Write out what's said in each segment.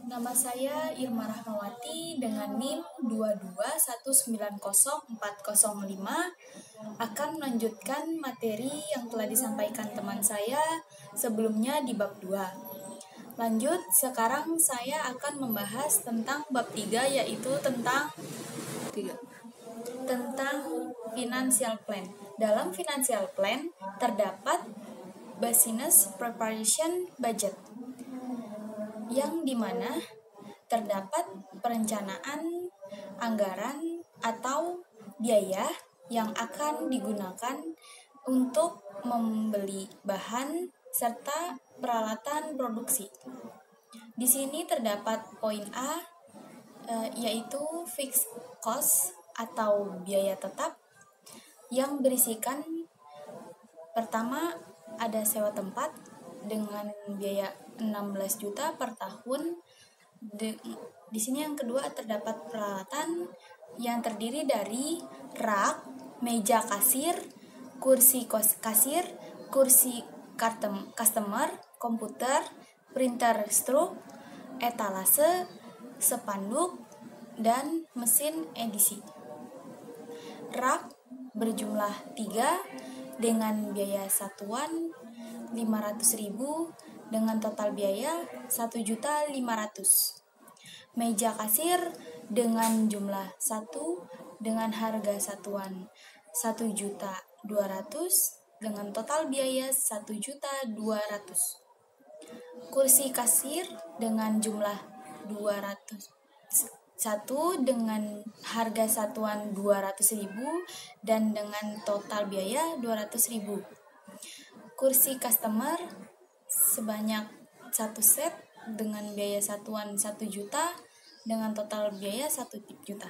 Nama saya Irma Rahmawati dengan NIM 221904005 akan melanjutkan materi yang telah disampaikan teman saya sebelumnya di bab 2. Lanjut, sekarang saya akan membahas tentang bab 3 yaitu tentang financial plan. Dalam financial plan terdapat business preparation budget yang dimana terdapat perencanaan anggaran atau biaya yang akan digunakan untuk membeli bahan serta peralatan produksi. Di sini terdapat poin A, yaitu fixed cost atau biaya tetap yang berisikan pertama ada sewa tempat dengan biaya 16 juta per tahun. Di sini yang kedua terdapat peralatan yang terdiri dari rak, meja kasir, kursi kasir, kursi customer, komputer, printer stroke, etalase, spanduk, dan mesin edisi. Rak berjumlah 3 dengan biaya satuan 500.000 dengan total biaya 1.500.000. Meja kasir dengan jumlah 1 dengan harga satuan 1.200.000 dengan total biaya 1.200.000. Kursi kasir dengan jumlah 1 dengan harga satuan 200.000 dan dengan total biaya 200.000. Kursi customer sebanyak 1 set dengan biaya satuan 1 juta dengan total biaya 1 juta.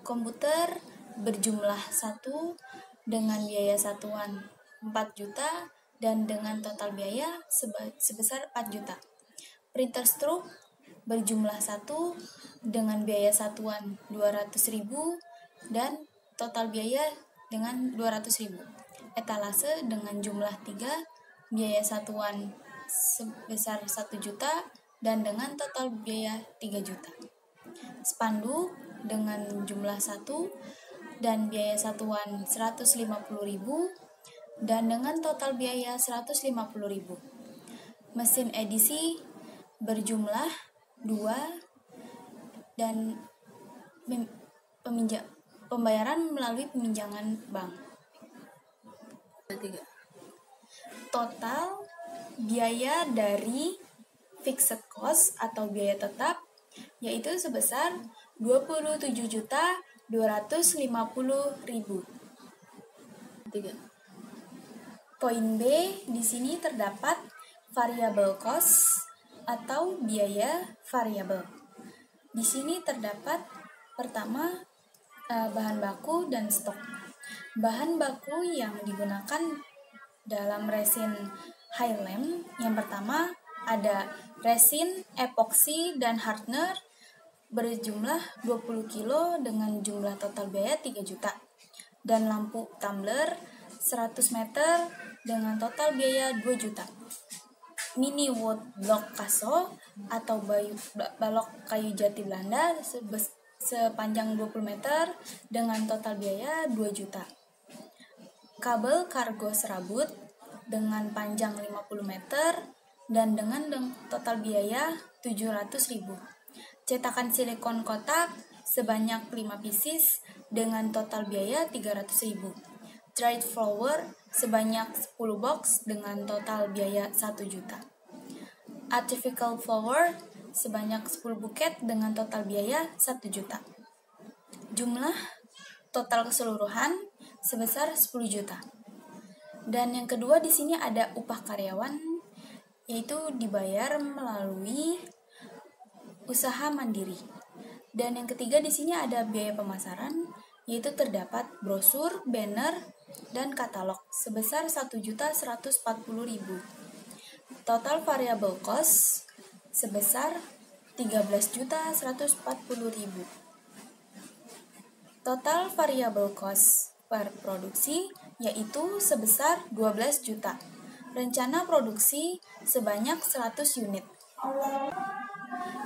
Komputer berjumlah 1 dengan biaya satuan 4 juta dan dengan total biaya sebesar 4 juta. Printer stroke berjumlah 1 dengan biaya satuan 200.000 dan total biaya dengan 200.000. Etalase dengan jumlah 3, biaya satuan sebesar 1 juta dan dengan total biaya 3 juta. Spanduk dengan jumlah 1 dan biaya satuan 150.000 dan dengan total biaya 150.000. Mesin edisi berjumlah 2 dan pembayaran melalui peminjaman bank. Total biaya dari fixed cost atau biaya tetap yaitu sebesar 27.250.000. Poin B, di sini terdapat variable cost atau biaya variabel. Di sini terdapat pertama bahan baku dan stok. Bahan baku yang digunakan dalam resin Hilem yang pertama ada resin, epoksi, dan hardener berjumlah 20 kilo dengan jumlah total biaya 3 juta. Dan lampu tumbler 100 meter dengan total biaya 2 juta. Mini wood block kaso atau balok kayu jati Belanda sepanjang 20 meter dengan total biaya 2 juta. Kabel kargo serabut dengan panjang 50 meter dan dengan total biaya 700.000. Cetakan silikon kotak sebanyak 5 pieces dengan total biaya 300.000. Dried flower sebanyak 10 box dengan total biaya 1 juta. Artificial flower sebanyak 10 buket dengan total biaya 1 juta. Jumlah total keseluruhan sebesar 10 juta. Dan yang kedua di sini ada upah karyawan yaitu dibayar melalui usaha mandiri. Dan yang ketiga di sini ada biaya pemasaran yaitu terdapat brosur, banner, dan katalog sebesar 1.140.000. Total variable cost sebesar 13.140.000. Total variable cost per produksi yaitu sebesar 12 juta. Rencana produksi sebanyak 100 unit.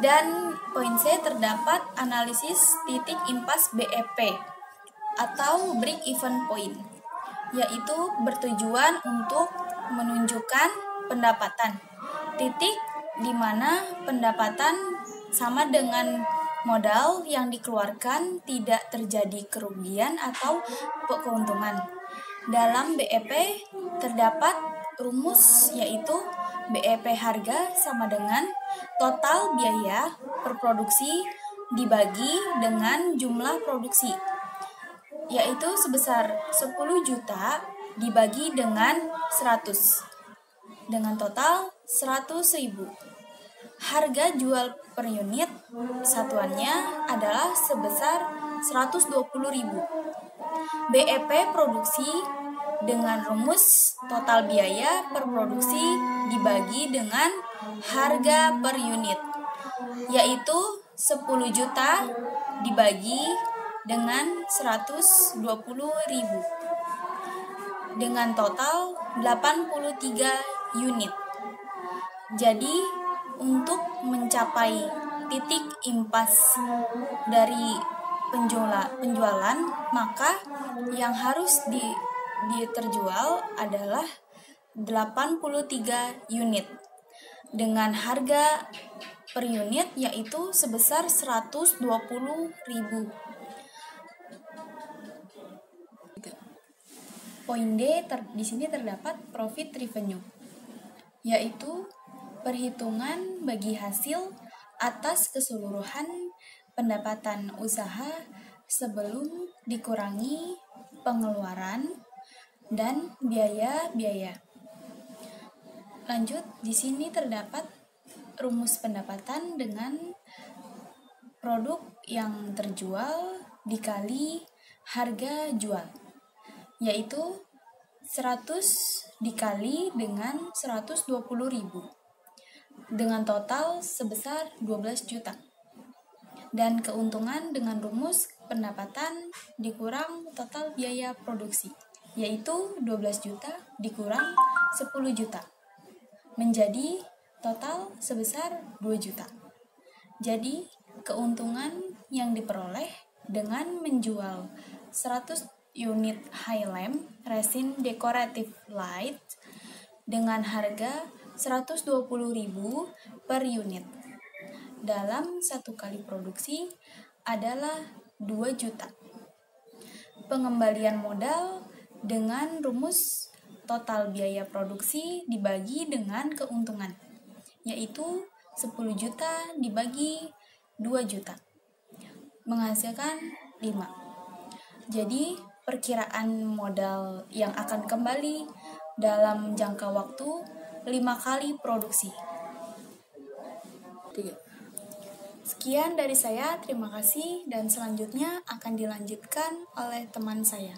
Dan poin C terdapat analisis titik impas BEP atau break even point, yaitu bertujuan untuk menunjukkan pendapatan titik di mana pendapatan sama dengan modal yang dikeluarkan, tidak terjadi kerugian atau keuntungan. Dalam BEP terdapat rumus, yaitu BEP harga sama dengan total biaya per produksi dibagi dengan jumlah produksi, yaitu sebesar 10 juta dibagi dengan 100 dengan total 100.000. Harga jual per unit satuannya adalah sebesar 120.000. BEP produksi dengan rumus total biaya per produksi dibagi dengan harga per unit, yaitu 10 juta dibagi dengan 120.000 dengan total 83 unit. Jadi untuk mencapai titik impas dari penjualan, maka yang harus diterjual adalah 83 unit dengan harga per unit yaitu sebesar 120.000. Poin D di sini terdapat profit revenue, yaitu perhitungan bagi hasil atas keseluruhan pendapatan usaha sebelum dikurangi pengeluaran dan biaya-biaya. Lanjut, di sini terdapat rumus pendapatan dengan produk yang terjual dikali harga jual, yaitu 100 dikali dengan 120.000 dengan total sebesar 12 juta. Dan keuntungan dengan rumus pendapatan dikurang total biaya produksi, yaitu 12 juta dikurang 10 juta, menjadi total sebesar 2 juta. Jadi, keuntungan yang diperoleh dengan menjual 100 unit high lamp resin decorative light dengan harga 120.000 per unit dalam satu kali produksi adalah 2 juta. Pengembalian modal dengan rumus total biaya produksi dibagi dengan keuntungan, yaitu 10 juta dibagi 2 juta, menghasilkan 5. Jadi, perkiraan modal yang akan kembali dalam jangka waktu 5 kali produksi. Sekian dari saya, terima kasih, dan selanjutnya akan dilanjutkan oleh teman saya.